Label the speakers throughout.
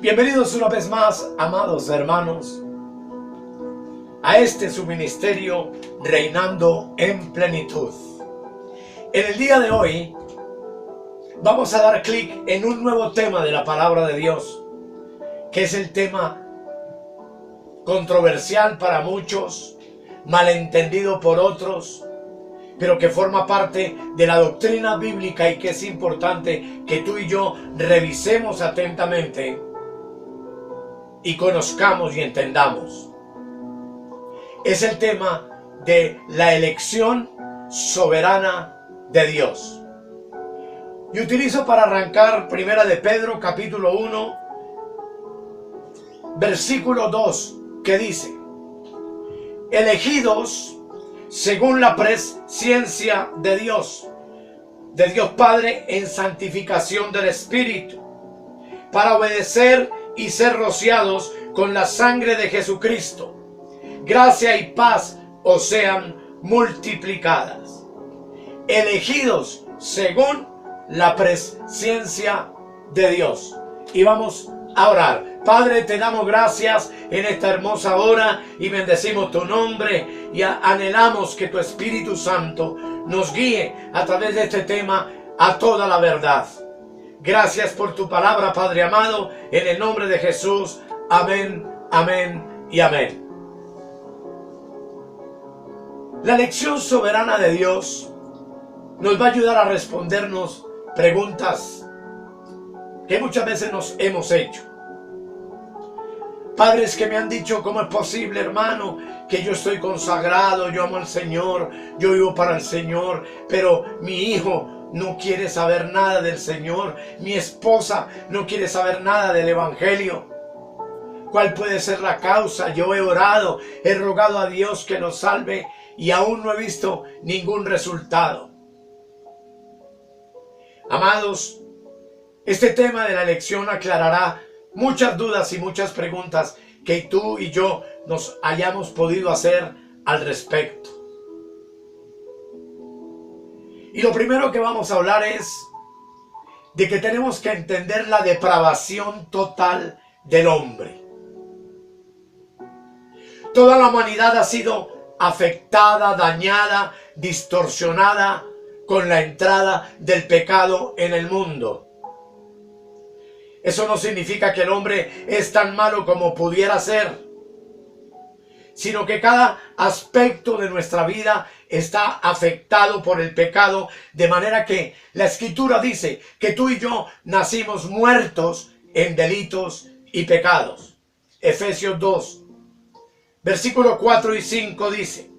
Speaker 1: Bienvenidos una vez más, amados hermanos, a este su ministerio Reinando en Plenitud. En el día de hoy vamos a dar clic en un nuevo tema de la palabra de Dios, que es el tema controversial para muchos, malentendido por otros, pero que forma parte de la doctrina bíblica y que es importante que tú y yo revisemos atentamente y conozcamos y entendamos. Es el tema de la elección soberana de Dios. Y utilizo para arrancar Primera de Pedro capítulo 1 versículo 2, que dice: elegidos según la presciencia de Dios Padre, en santificación del Espíritu, para obedecer y ser rociados con la sangre de Jesucristo. Gracia y paz os sean multiplicadas. Elegidos según la presciencia de Dios. Y vamos a orar. Padre, te damos gracias en esta hermosa hora y bendecimos tu nombre y anhelamos que tu Espíritu Santo nos guíe a través de este tema a toda la verdad. Gracias por tu palabra, Padre amado, en el nombre de Jesús. Amén, amén y amén. La elección soberana de Dios nos va a ayudar a respondernos preguntas que muchas veces nos hemos hecho. Padres que me han dicho: ¿cómo es posible, hermano, que yo estoy consagrado, yo amo al Señor, yo vivo para el Señor, pero mi hijo no quiere saber nada del Señor, mi esposa no quiere saber nada del Evangelio? ¿Cuál puede ser la causa? Yo he orado, he rogado a Dios que nos salve y aún no he visto ningún resultado. Amados, este tema de la elección aclarará muchas dudas y muchas preguntas que tú y yo nos hayamos podido hacer al respecto. Y lo primero que vamos a hablar es de que tenemos que entender la depravación total del hombre. Toda la humanidad ha sido afectada, dañada, distorsionada con la entrada del pecado en el mundo. Eso no significa que el hombre es tan malo como pudiera ser, sino que cada aspecto de nuestra vida está afectado por el pecado, de manera que la Escritura dice que tú y yo nacimos muertos en delitos y pecados. Efesios 2, versículos 4 y 5 dice: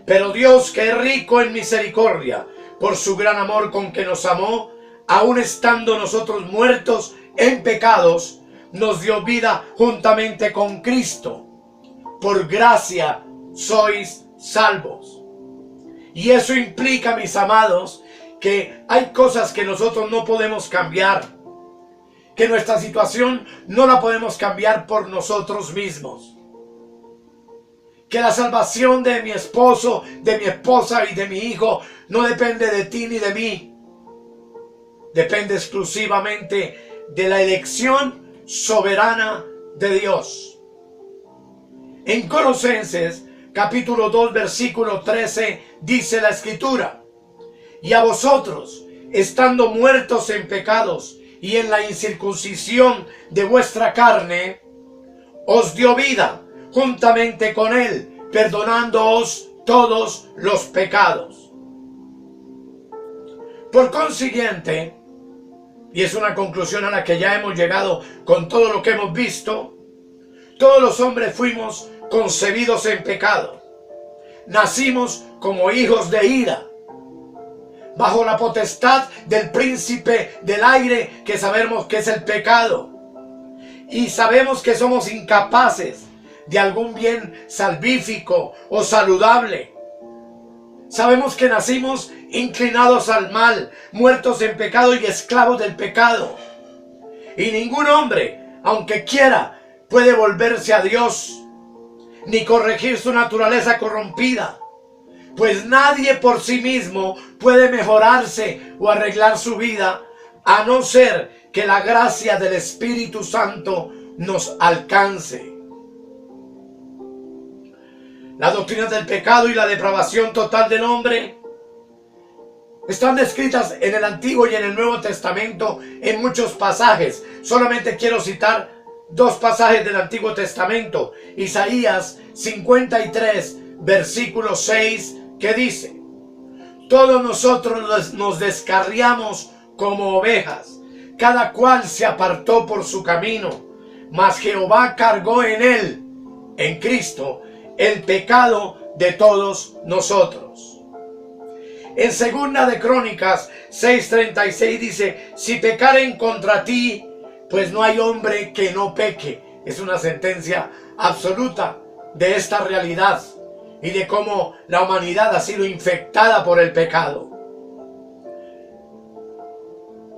Speaker 1: pero Dios, que es rico en misericordia, por su gran amor con que nos amó, aun estando nosotros muertos en pecados, nos dio vida juntamente con Cristo. Por gracia sois salvos. Y eso implica, mis amados, que hay cosas que nosotros no podemos cambiar, que nuestra situación no la podemos cambiar por nosotros mismos, que la salvación de mi esposo, de mi esposa y de mi hijo no depende de ti ni de mí. Depende exclusivamente de la elección soberana de Dios. En Colosenses capítulo 2 versículo 13 dice la Escritura: y a vosotros, estando muertos en pecados y en la incircuncisión de vuestra carne, os dio vida juntamente con él, perdonándoos todos los pecados. Por consiguiente, y es una conclusión a la que ya hemos llegado con todo lo que hemos visto, todos los hombres fuimos concebidos en pecado. Nacimos como hijos de ira, bajo la potestad del príncipe del aire, que sabemos que es el pecado. Y sabemos que somos incapaces de algún bien salvífico o saludable. Sabemos que nacimos inclinados al mal, muertos en pecado y esclavos del pecado. Y ningún hombre, aunque quiera, puede volverse a Dios, ni corregir su naturaleza corrompida, pues nadie por sí mismo puede mejorarse o arreglar su vida, a no ser que la gracia del Espíritu Santo nos alcance. La doctrina del pecado y la depravación total del hombre están descritas en el Antiguo y en el Nuevo Testamento en muchos pasajes. Solamente quiero citar dos pasajes del Antiguo Testamento. Isaías 53, versículo 6, que dice: todos nosotros nos descarriamos como ovejas, cada cual se apartó por su camino, mas Jehová cargó en él, en Cristo, el pecado de todos nosotros. En Segunda de Crónicas 6:36 dice: si pecaren contra ti, pues no hay hombre que no peque. Es una sentencia absoluta de esta realidad y de cómo la humanidad ha sido infectada por el pecado.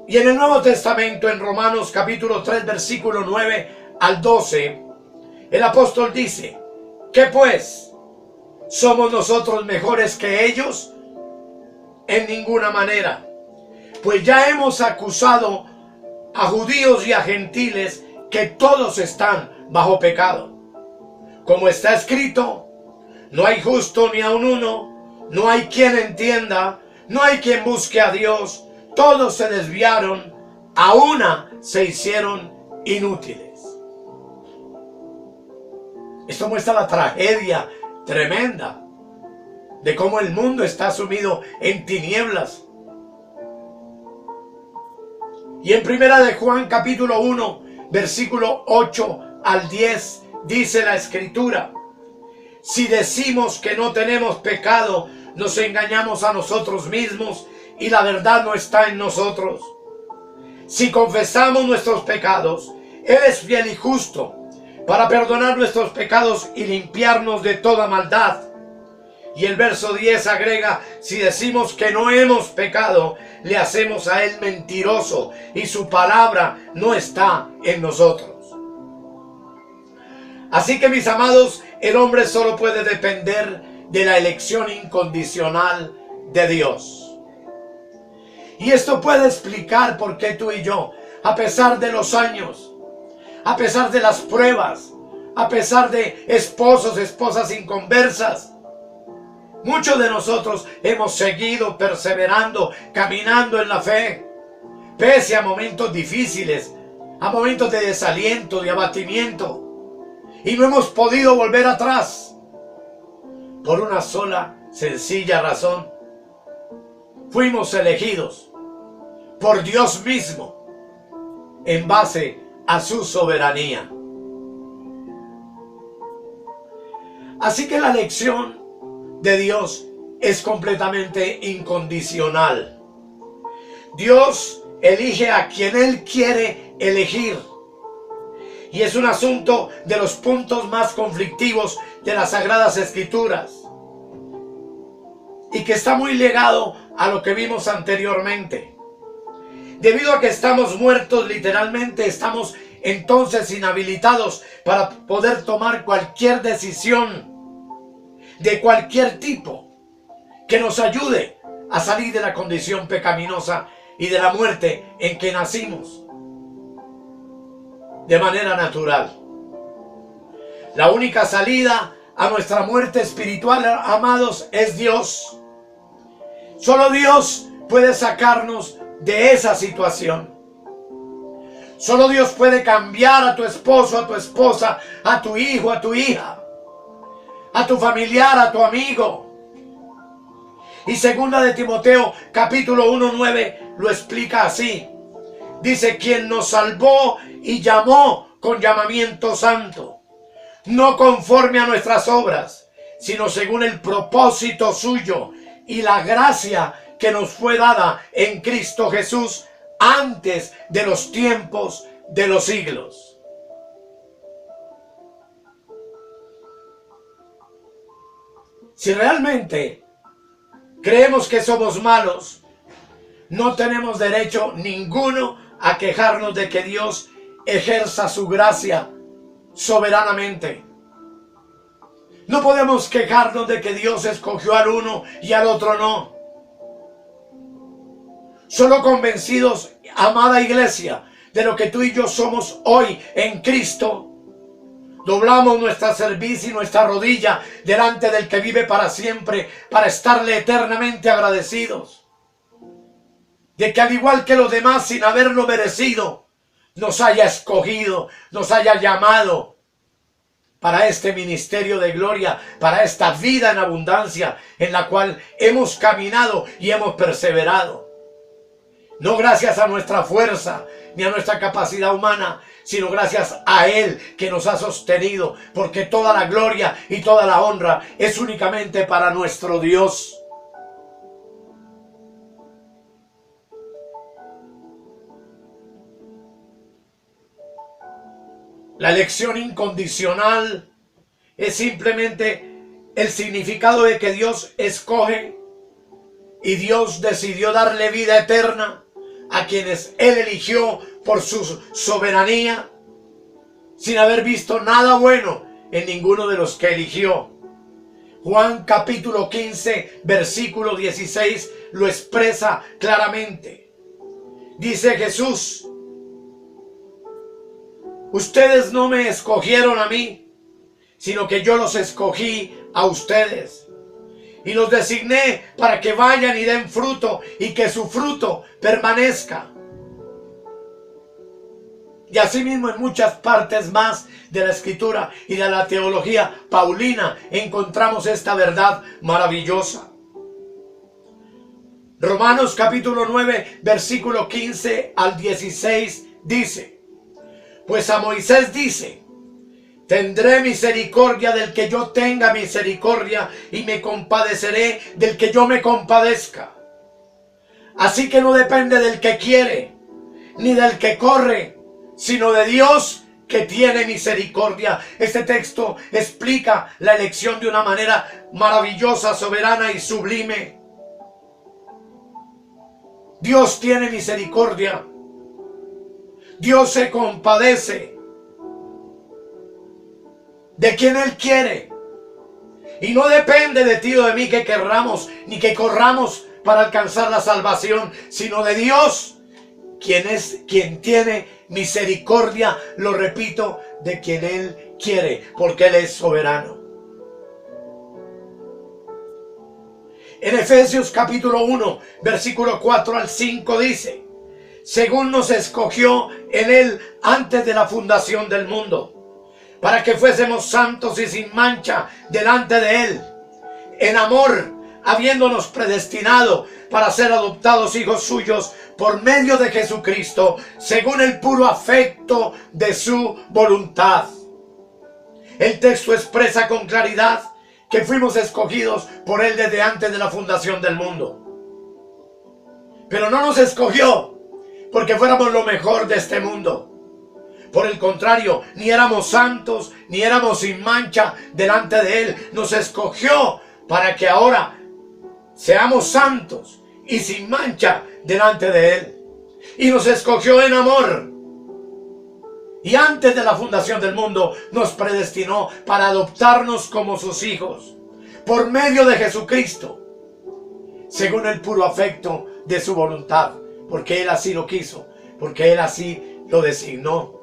Speaker 1: Y en el Nuevo Testamento, en Romanos capítulo 3, versículo 9 al 12, el apóstol dice: ¿qué pues? ¿Somos nosotros mejores que ellos? En ninguna manera. Pues ya hemos acusado a judíos y a gentiles que todos están bajo pecado. Como está escrito: no hay justo ni aun uno, no hay quien entienda, no hay quien busque a Dios, todos se desviaron, a una se hicieron inútiles. Esto muestra la tragedia tremenda de cómo el mundo está sumido en tinieblas. Y en Primera de Juan capítulo 1, versículo 8 al 10, dice la Escritura: si decimos que no tenemos pecado, nos engañamos a nosotros mismos y la verdad no está en nosotros. Si confesamos nuestros pecados, Él es fiel y justo para perdonar nuestros pecados y limpiarnos de toda maldad. Y el verso 10 agrega: si decimos que no hemos pecado, le hacemos a Él mentiroso y su palabra no está en nosotros. Así que, mis amados, el hombre solo puede depender de la elección incondicional de Dios. Y esto puede explicar por qué tú y yo, a pesar de los años, a pesar de las pruebas, a pesar de esposos, esposas inconversas, muchos de nosotros hemos seguido perseverando, caminando en la fe, pese a momentos difíciles, a momentos de desaliento, de abatimiento. Y no hemos podido volver atrás por una sola sencilla razón: fuimos elegidos por Dios mismo en base a su soberanía. Así que la elección de Dios es completamente incondicional. Dios elige a quien Él quiere elegir. Y es un asunto de los puntos más conflictivos de las Sagradas Escrituras. Y que está muy ligado a lo que vimos anteriormente. Debido a que estamos muertos literalmente, estamos entonces inhabilitados para poder tomar cualquier decisión de cualquier tipo que nos ayude a salir de la condición pecaminosa y de la muerte en que nacimos de manera natural. La única salida a nuestra muerte espiritual, amados, es Dios. Solo Dios puede sacarnos de esa situación. Solo Dios puede cambiar a tu esposo, a tu esposa, a tu hijo, a tu hija, a tu familiar, a tu amigo. Y segunda de Timoteo capítulo 1:9 lo explica así. Dice: quien nos salvó y llamó con llamamiento santo, no conforme a nuestras obras, sino según el propósito suyo y la gracia que nos fue dada en Cristo Jesús antes de los tiempos de los siglos. Si realmente creemos que somos malos, no tenemos derecho ninguno a quejarnos de que Dios ejerza su gracia soberanamente. No podemos quejarnos de que Dios escogió al uno y al otro no. Solo convencidos, amada iglesia, de lo que tú y yo somos hoy en Cristo, doblamos nuestra cerviz y nuestra rodilla delante del que vive para siempre, para estarle eternamente agradecidos. De que al igual que los demás, sin haberlo merecido, nos haya escogido, nos haya llamado para este ministerio de gloria, para esta vida en abundancia en la cual hemos caminado y hemos perseverado. No gracias a nuestra fuerza ni a nuestra capacidad humana, sino gracias a Él que nos ha sostenido, porque toda la gloria y toda la honra es únicamente para nuestro Dios. La elección incondicional es simplemente el significado de que Dios escoge y Dios decidió darle vida eterna a quienes Él eligió por su soberanía, sin haber visto nada bueno en ninguno de los que eligió. Juan capítulo 15, versículo 16 lo expresa claramente. Dice Jesús: ustedes no me escogieron a mí, sino que yo los escogí a ustedes. Y los designé para que vayan y den fruto y que su fruto permanezca. Y asimismo en muchas partes más de la Escritura y de la teología paulina encontramos esta verdad maravillosa. Romanos capítulo 9, versículo 15 al 16 dice: pues a Moisés dice: tendré misericordia del que yo tenga misericordia y me compadeceré del que yo me compadezca. Así que no depende del que quiere, ni del que corre, sino de Dios que tiene misericordia. Este texto explica la elección de una manera maravillosa, soberana y sublime. Dios tiene misericordia. Dios se compadece de quien Él quiere. Y no depende de ti o de mí que querramos ni que corramos para alcanzar la salvación, sino de Dios, quien tiene misericordia, lo repito, de quien Él quiere, porque Él es soberano. En Efesios capítulo 1, versículo 4 al 5 dice: según nos escogió en Él antes de la fundación del mundo, para que fuésemos santos y sin mancha delante de Él, en amor, habiéndonos predestinado para ser adoptados hijos suyos por medio de Jesucristo, según el puro afecto de su voluntad. El texto expresa con claridad que fuimos escogidos por Él desde antes de la fundación del mundo. Pero no nos escogió porque fuéramos lo mejor de este mundo. Por el contrario, ni éramos santos, ni éramos sin mancha delante de Él. Nos escogió para que ahora seamos santos y sin mancha delante de Él. Y nos escogió en amor. Y antes de la fundación del mundo nos predestinó para adoptarnos como sus hijos, por medio de Jesucristo, según el puro afecto de su voluntad, porque Él así lo quiso, porque Él así lo designó.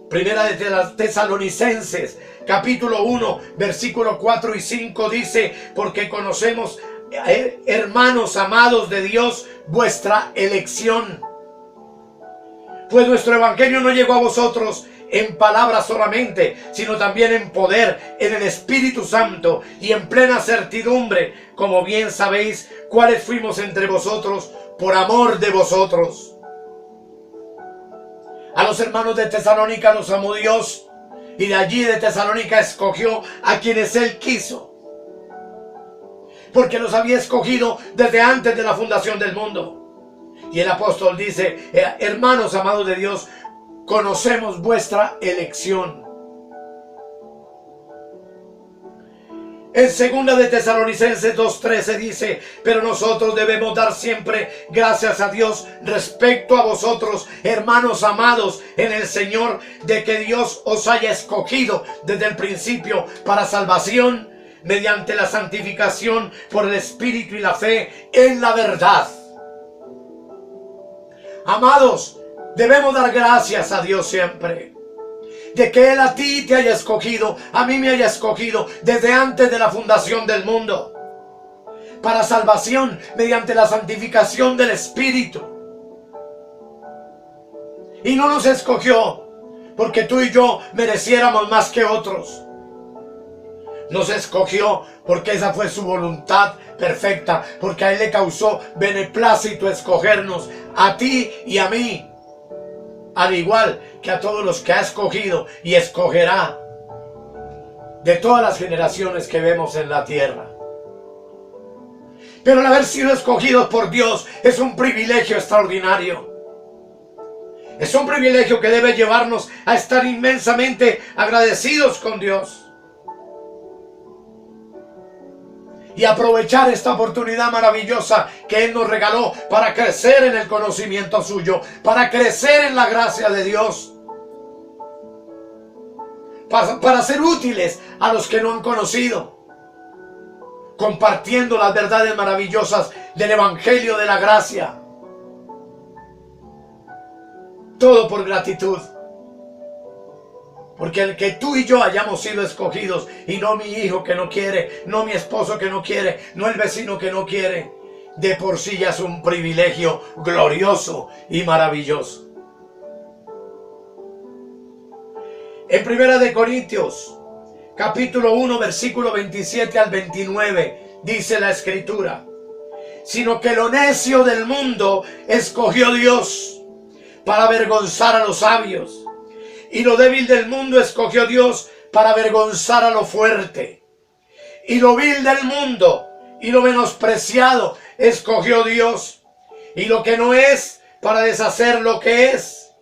Speaker 1: Primera de las Tesalonicenses, capítulo 1, versículo 4 y 5 dice: porque conocemos, hermanos amados de Dios, vuestra elección. Pues nuestro evangelio no llegó a vosotros en palabras solamente, sino también en poder, en el Espíritu Santo y en plena certidumbre, como bien sabéis cuáles fuimos entre vosotros por amor de vosotros. A los hermanos de Tesalónica los amó Dios, y de allí de Tesalónica escogió a quienes Él quiso, porque los había escogido desde antes de la fundación del mundo. Y el apóstol dice: hermanos amados de Dios, conocemos vuestra elección. En segunda de Tesalonicenses 2:13 dice: pero nosotros debemos dar siempre gracias a Dios respecto a vosotros, hermanos amados en el Señor, de que Dios os haya escogido desde el principio para salvación, mediante la santificación por el Espíritu y la fe en la verdad. Amados, debemos dar gracias a Dios siempre. De que Él a ti te haya escogido, a mí me haya escogido desde antes de la fundación del mundo. Para salvación mediante la santificación del Espíritu. Y no nos escogió porque tú y yo mereciéramos más que otros. Nos escogió porque esa fue su voluntad perfecta, porque a Él le causó beneplácito escogernos, a ti y a mí, al igual que a todos los que ha escogido y escogerá de todas las generaciones que vemos en la tierra. Pero el haber sido escogidos por Dios es un privilegio extraordinario. Es un privilegio que debe llevarnos a estar inmensamente agradecidos con Dios. Y aprovechar esta oportunidad maravillosa que Él nos regaló para crecer en el conocimiento suyo, para crecer en la gracia de Dios, para ser útiles a los que no han conocido, compartiendo las verdades maravillosas del Evangelio de la gracia. Todo por gratitud. Porque el que tú y yo hayamos sido escogidos, y no mi hijo que no quiere, no mi esposo que no quiere, no el vecino que no quiere, de por sí ya es un privilegio glorioso y maravilloso. En 1 Corintios, capítulo 1, versículo 27 al 29, dice la Escritura: sino que lo necio del mundo escogió Dios para avergonzar a los sabios, y lo débil del mundo escogió Dios para avergonzar a lo fuerte, y lo vil del mundo y lo menospreciado escogió Dios, y lo que no es para deshacer lo que es,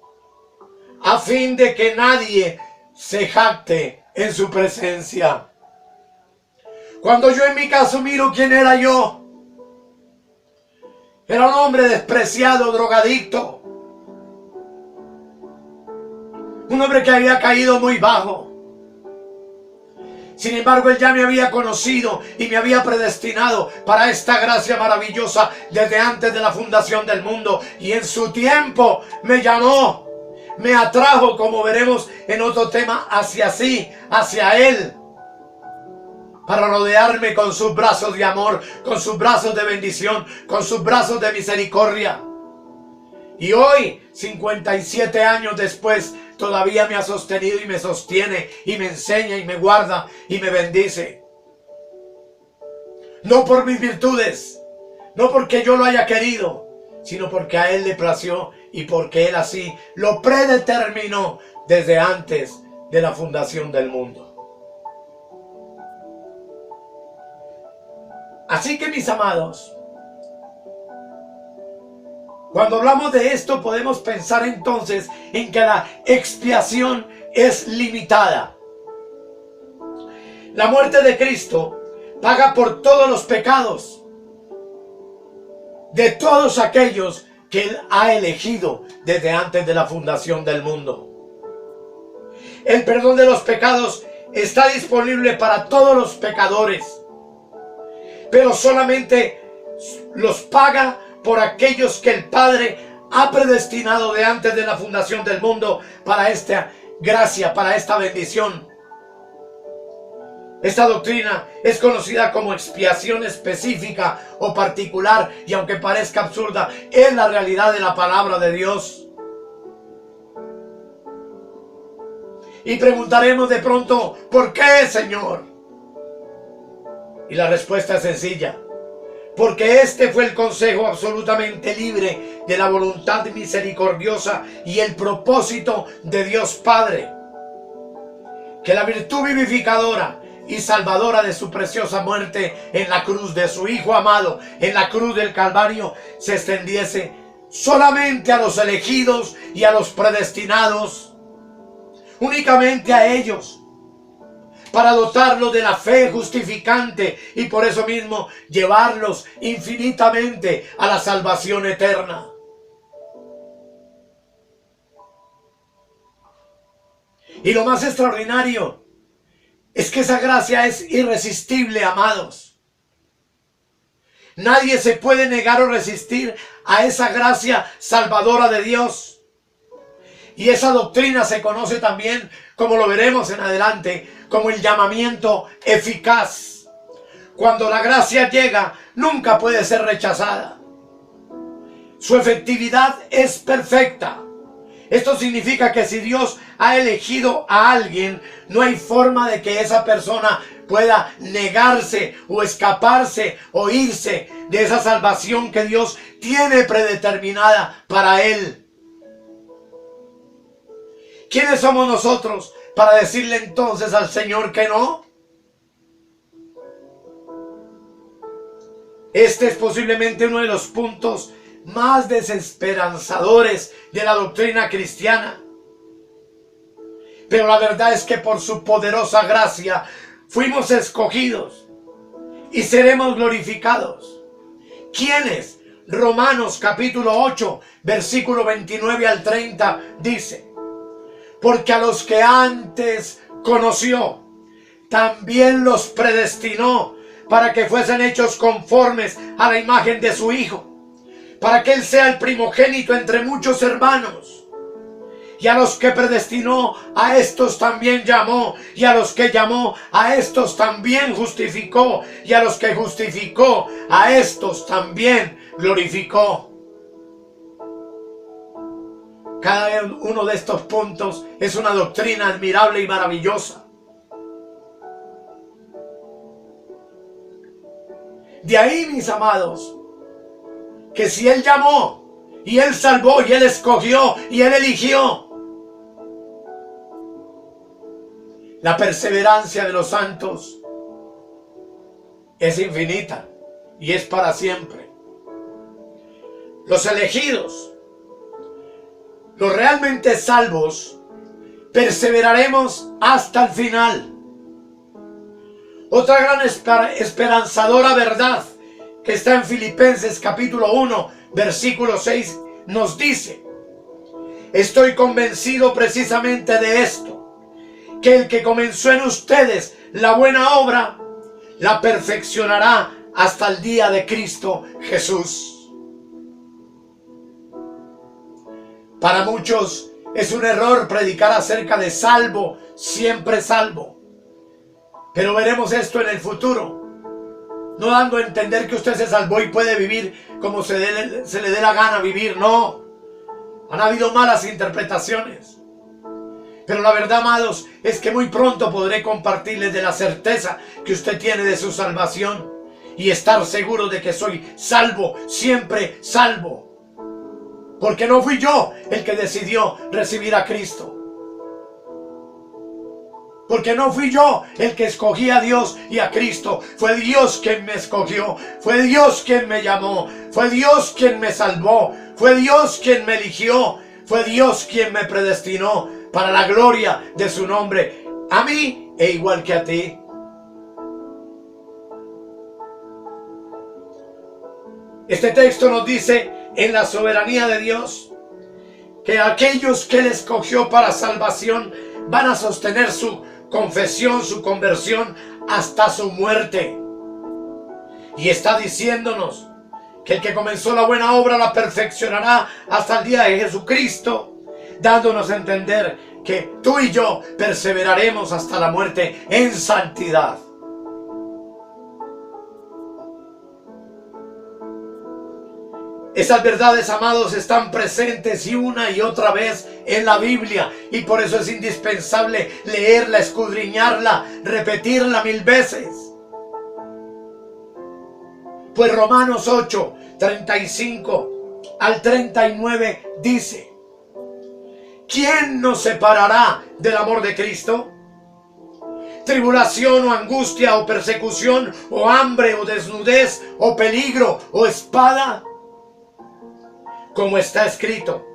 Speaker 1: a fin de que nadie se jacte en su presencia. Cuando yo en mi caso miro quién era yo, era un hombre despreciado, drogadicto, un hombre que había caído muy bajo. Sin embargo, Él ya me había conocido y me había predestinado para esta gracia maravillosa desde antes de la fundación del mundo. Y en su tiempo me llamó, me atrajo, como veremos en otro tema, hacia Él, para rodearme con sus brazos de amor, con sus brazos de bendición, con sus brazos de misericordia. Y hoy, 57 años después, todavía me ha sostenido y me sostiene y me enseña y me guarda y me bendice. No por mis virtudes, no porque yo lo haya querido, sino porque a Él le plació y porque Él así lo predeterminó desde antes de la fundación del mundo. Así que, mis amados, cuando hablamos de esto podemos pensar entonces en que la expiación es limitada. La muerte de Cristo paga por todos los pecados de todos aquellos que Él ha elegido desde antes de la fundación del mundo. El perdón de los pecados está disponible para todos los pecadores, pero solamente los paga por aquellos que el Padre ha predestinado de antes de la fundación del mundo para esta gracia, para esta bendición. Esta doctrina es conocida como expiación específica o particular, y aunque parezca absurda, es la realidad de la palabra de Dios. Y preguntaremos de pronto, ¿por qué, Señor? Y la respuesta es sencilla. Porque este fue el consejo absolutamente libre de la voluntad misericordiosa y el propósito de Dios Padre. Que la virtud vivificadora y salvadora de su preciosa muerte en la cruz de su Hijo amado, en la cruz del Calvario, se extendiese solamente a los elegidos y a los predestinados, únicamente a ellos, para dotarlos de la fe justificante y por eso mismo llevarlos infinitamente a la salvación eterna. Y lo más extraordinario es que esa gracia es irresistible, amados. Nadie se puede negar o resistir a esa gracia salvadora de Dios. Y esa doctrina se conoce también, como lo veremos en adelante, como el llamamiento eficaz. Cuando la gracia llega, nunca puede ser rechazada. Su efectividad es perfecta. Esto significa que si Dios ha elegido a alguien, no hay forma de que esa persona pueda negarse o escaparse o irse de esa salvación que Dios tiene predeterminada para él. ¿Quiénes somos nosotros para decirle entonces al Señor que no? Este es posiblemente uno de los puntos más desesperanzadores de la doctrina cristiana. Pero la verdad es que por su poderosa gracia fuimos escogidos y seremos glorificados. ¿Quiénes? Romanos capítulo 8, versículo 29 al 30 dice: porque a los que antes conoció, también los predestinó para que fuesen hechos conformes a la imagen de su Hijo, para que Él sea el primogénito entre muchos hermanos. Y a los que predestinó, a estos también llamó, y a los que llamó, a estos también justificó, y a los que justificó, a estos también glorificó. Cada uno de estos puntos es una doctrina admirable y maravillosa. De ahí, mis amados, que si Él llamó, y Él salvó, y Él escogió, y Él eligió, la perseverancia de los santos es infinita y es para siempre. Los elegidos, los realmente salvos, perseveraremos hasta el final. Otra gran esperanzadora verdad que está en Filipenses capítulo 1, versículo 6, nos dice: estoy convencido precisamente de esto, que el que comenzó en ustedes la buena obra, la perfeccionará hasta el día de Cristo Jesús. Para muchos es un error predicar acerca de salvo, siempre salvo. Pero veremos esto en el futuro. No dando a entender que usted se salvó y puede vivir como se le dé la gana vivir. No. Han habido malas interpretaciones. Pero la verdad, amados, es que muy pronto podré compartirles de la certeza que usted tiene de su salvación y estar seguro de que soy salvo, siempre salvo. Porque no fui yo el que decidió recibir a Cristo. Porque no fui yo el que escogí a Dios y a Cristo. Fue Dios quien me escogió. Fue Dios quien me llamó. Fue Dios quien me salvó. Fue Dios quien me eligió. Fue Dios quien me predestinó para la gloria de su nombre. A mí e igual que a ti. Este texto nos dice, en la soberanía de Dios, que aquellos que Él escogió para salvación van a sostener su confesión, su conversión hasta su muerte. Y está diciéndonos que el que comenzó la buena obra la perfeccionará hasta el día de Jesucristo, dándonos a entender que tú y yo perseveraremos hasta la muerte en santidad. Esas verdades, amados, están presentes y una y otra vez en la Biblia, y por eso es indispensable leerla, escudriñarla, repetirla 1000 veces. Pues Romanos 8, 35 al 39 dice: ¿quién nos separará del amor de Cristo? ¿Tribulación o angustia o persecución o hambre o desnudez o peligro o espada? Como está escrito: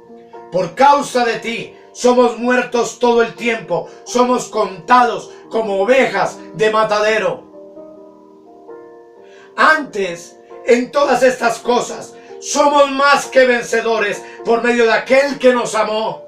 Speaker 1: por causa de ti somos muertos todo el tiempo, somos contados como ovejas de matadero. Antes, en todas estas cosas, somos más que vencedores por medio de aquel que nos amó.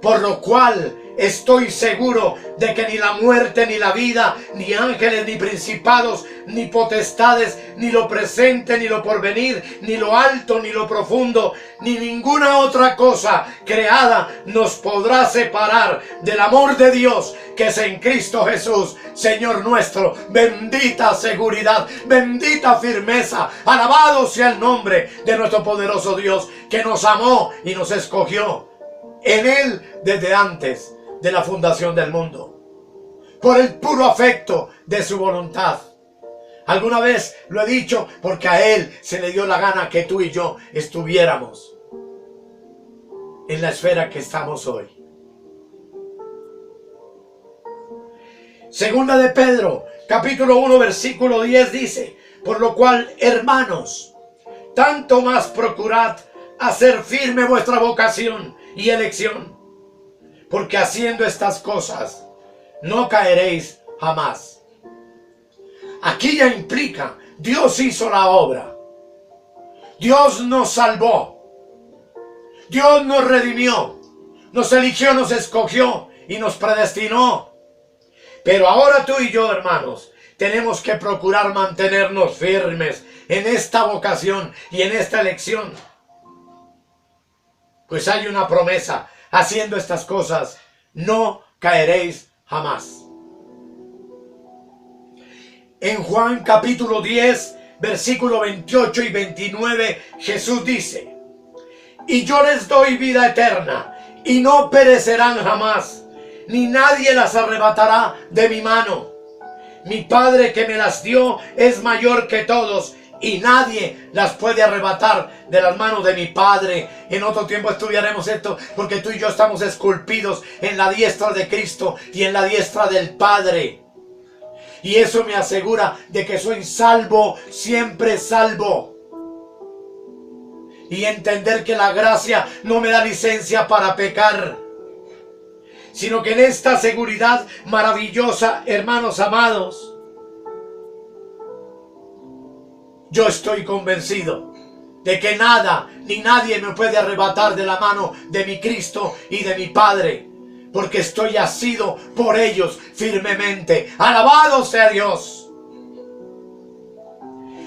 Speaker 1: Por lo cual estoy seguro de que ni la muerte, ni la vida, ni ángeles, ni principados, ni potestades, ni lo presente, ni lo porvenir, ni lo alto, ni lo profundo, ni ninguna otra cosa creada nos podrá separar del amor de Dios que es en Cristo Jesús, Señor nuestro. Bendita seguridad, bendita firmeza. Alabado sea el nombre de nuestro poderoso Dios, que nos amó y nos escogió en Él desde antes de la fundación del mundo, por el puro afecto de su voluntad. Alguna vez lo he dicho, porque a Él se le dio la gana que tú y yo estuviéramos en la esfera que estamos hoy. Segunda de Pedro, capítulo 1, versículo 10 dice: por lo cual, hermanos, tanto más procurad hacer firme vuestra vocación y elección, porque haciendo estas cosas no caeréis jamás. Aquí ya implica, Dios hizo la obra, Dios nos salvó, Dios nos redimió, nos eligió, nos escogió y nos predestinó. Pero ahora tú y yo, hermanos, tenemos que procurar mantenernos firmes en esta vocación y en esta elección. Pues hay una promesa: haciendo estas cosas no caeréis jamás. En Juan capítulo 10, versículo 28 y 29, Jesús dice: y yo les doy vida eterna, y no perecerán jamás, ni nadie las arrebatará de mi mano. Mi Padre que me las dio es mayor que todos, y nadie las puede arrebatar de las manos de mi Padre. En otro tiempo estudiaremos esto, porque tú y yo estamos esculpidos en la diestra de Cristo y en la diestra del Padre. Y eso me asegura de que soy salvo, siempre salvo. Y entender que la gracia no me da licencia para pecar, sino que en esta seguridad maravillosa, hermanos amados, yo estoy convencido de que nada ni nadie me puede arrebatar de la mano de mi Cristo y de mi Padre, porque estoy asido por ellos firmemente. Alabado sea Dios.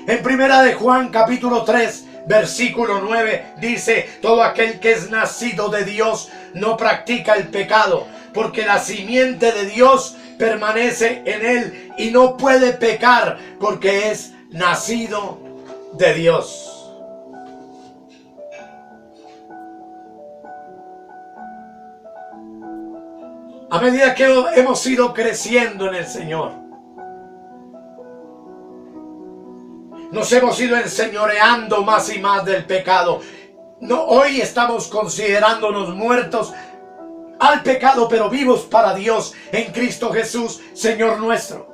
Speaker 1: En primera de Juan capítulo 3, versículo 9 dice: todo aquel que es nacido de Dios no practica el pecado, porque la simiente de Dios permanece en él y no puede pecar, porque es nacido de Dios. A medida que hemos ido creciendo en el Señor, nos hemos ido enseñoreando más y más del pecado. No, hoy estamos considerándonos muertos al pecado, pero vivos para Dios en Cristo Jesús, Señor nuestro.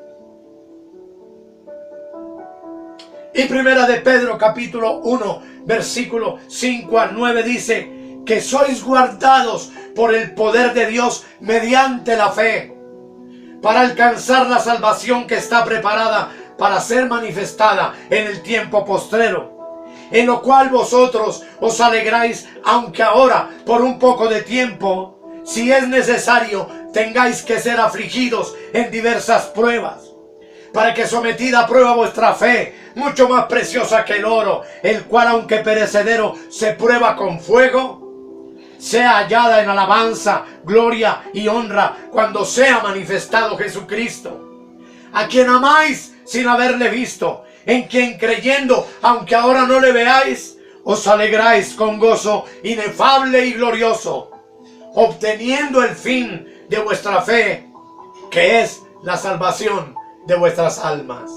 Speaker 1: Y primera de Pedro capítulo 1, versículo 5 al 9 dice que sois guardados por el poder de Dios mediante la fe, para alcanzar la salvación que está preparada para ser manifestada en el tiempo postrero, en lo cual vosotros os alegráis, aunque ahora por un poco de tiempo, si es necesario, tengáis que ser afligidos en diversas pruebas, para que sometida a prueba vuestra fe, mucho más preciosa que el oro, el cual aunque perecedero se prueba con fuego, sea hallada en alabanza, gloria y honra cuando sea manifestado Jesucristo, a quien amáis sin haberle visto, en quien creyendo, aunque ahora no le veáis, os alegráis con gozo inefable y glorioso, obteniendo el fin de vuestra fe, que es la salvación de vuestras almas.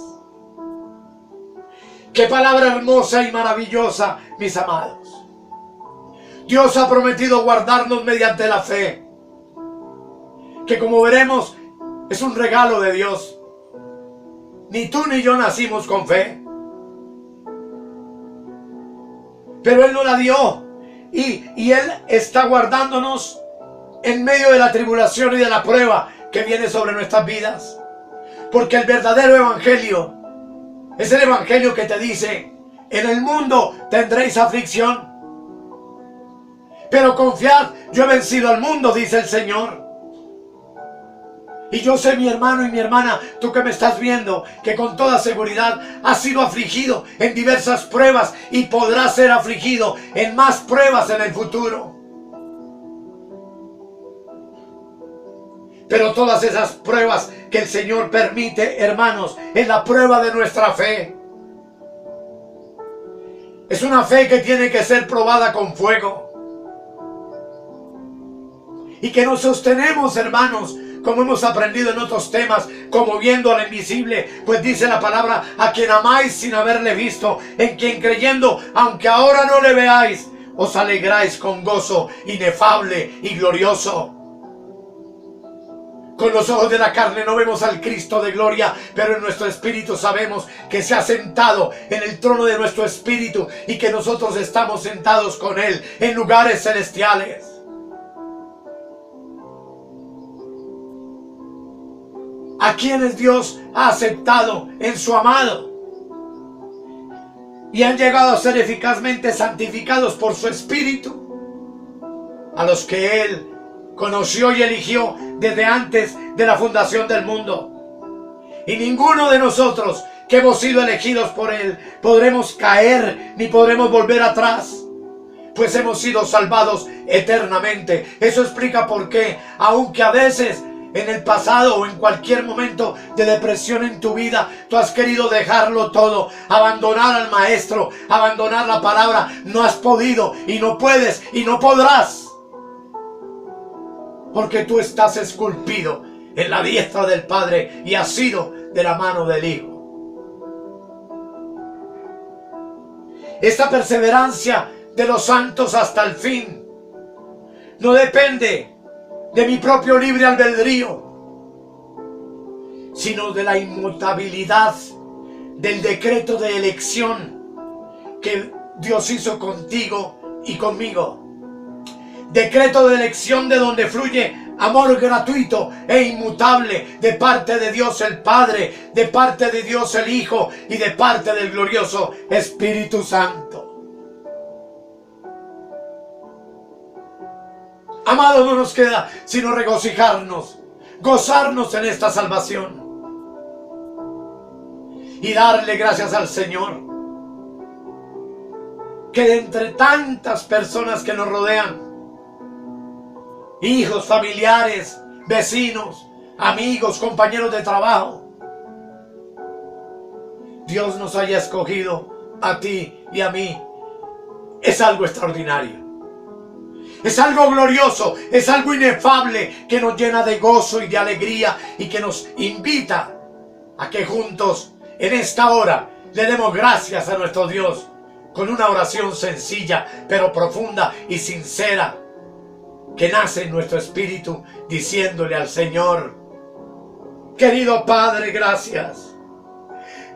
Speaker 1: ¡Qué palabra hermosa y maravillosa, mis amados! Dios ha prometido guardarnos mediante la fe, que como veremos es un regalo de Dios. Ni tú ni yo nacimos con fe, pero Él nos la dio, y Él está guardándonos en medio de la tribulación y de la prueba que viene sobre nuestras vidas, porque el verdadero evangelio es el evangelio que te dice: en el mundo tendréis aflicción, Pero confiad, yo he vencido al mundo, dice el Señor. Y yo sé, mi hermano y mi hermana, tú que me estás viendo, que con toda seguridad has sido afligido en diversas pruebas y podrás ser afligido en más pruebas en el futuro. Pero todas esas pruebas que el Señor permite, hermanos, es la prueba de nuestra fe. Es una fe que tiene que ser probada con fuego. Y que nos sostenemos, hermanos, como hemos aprendido en otros temas, como viendo al invisible, pues dice la palabra, a quien amáis sin haberle visto, en quien creyendo, aunque ahora no le veáis, os alegráis con gozo inefable y glorioso. Con los ojos de la carne no vemos al Cristo de gloria, pero en nuestro espíritu sabemos que se ha sentado en el trono de nuestro espíritu y que nosotros estamos sentados con Él en lugares celestiales. A quienes Dios ha aceptado en su amado y han llegado a ser eficazmente santificados por su espíritu, a los que Él conoció y eligió desde antes de la fundación del mundo. Y ninguno de nosotros que hemos sido elegidos por Él podremos caer ni podremos volver atrás, pues hemos sido salvados eternamente. Eso explica por qué, aunque a veces en el pasado o en cualquier momento de depresión en tu vida, tú has querido dejarlo todo, abandonar al Maestro, abandonar la palabra, no has podido y no puedes y no podrás, porque tú estás esculpido en la diestra del Padre y has sido de la mano del Hijo. Esta perseverancia de los santos hasta el fin no depende de mi propio libre albedrío, sino de la inmutabilidad del decreto de elección que Dios hizo contigo y conmigo. Decreto de elección de donde fluye amor gratuito e inmutable de parte de Dios el Padre, de parte de Dios el Hijo y de parte del glorioso Espíritu Santo. Amado, no nos queda sino regocijarnos, gozarnos en esta salvación y darle gracias al Señor, que de entre tantas personas que nos rodean, hijos, familiares, vecinos, amigos, compañeros de trabajo, Dios nos haya escogido a ti y a mí. Es algo extraordinario. Es algo glorioso, es algo inefable que nos llena de gozo y de alegría y que nos invita a que juntos en esta hora le demos gracias a nuestro Dios con una oración sencilla pero profunda y sincera que nace en nuestro espíritu, diciéndole al Señor: querido Padre, gracias.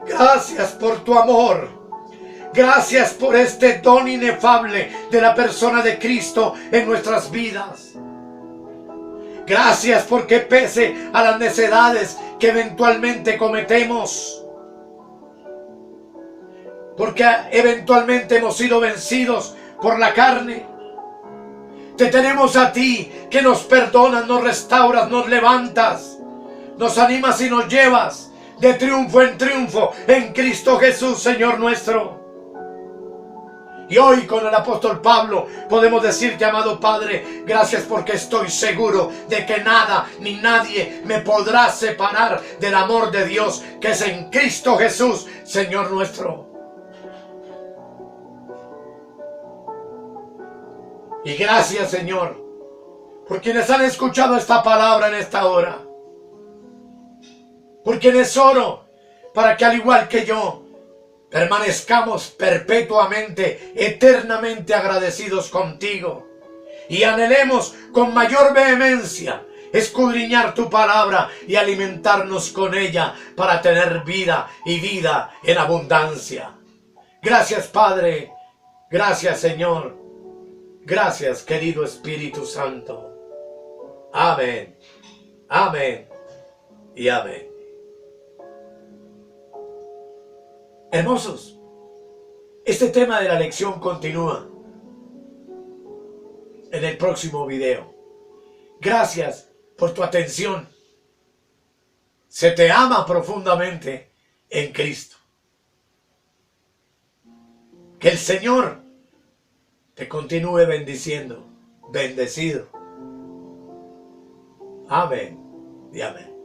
Speaker 1: Gracias por tu amor. Gracias por este don inefable de la persona de Cristo en nuestras vidas. Gracias porque pese a las necedades que eventualmente cometemos, porque eventualmente hemos sido vencidos por la carne, te tenemos a ti que nos perdonas, nos restauras, nos levantas, nos animas y nos llevas de triunfo en triunfo en Cristo Jesús, Señor nuestro. Y hoy con el apóstol Pablo podemos decirte, amado Padre, gracias porque estoy seguro de que nada ni nadie me podrá separar del amor de Dios que es en Cristo Jesús, Señor nuestro. Y gracias, Señor, por quienes han escuchado esta palabra en esta hora. Por quienes oro para que al igual que yo permanezcamos perpetuamente, eternamente agradecidos contigo y anhelemos con mayor vehemencia escudriñar tu palabra y alimentarnos con ella para tener vida y vida en abundancia. Gracias, Padre. Gracias, Señor. Gracias, querido Espíritu Santo. Amén. Amén y amén. Hermosos, este tema de la lección continúa. en el próximo video. Gracias por tu atención. Se te ama profundamente en Cristo. Que el Señor te continúe bendiciendo. Bendecido. Amén y amén.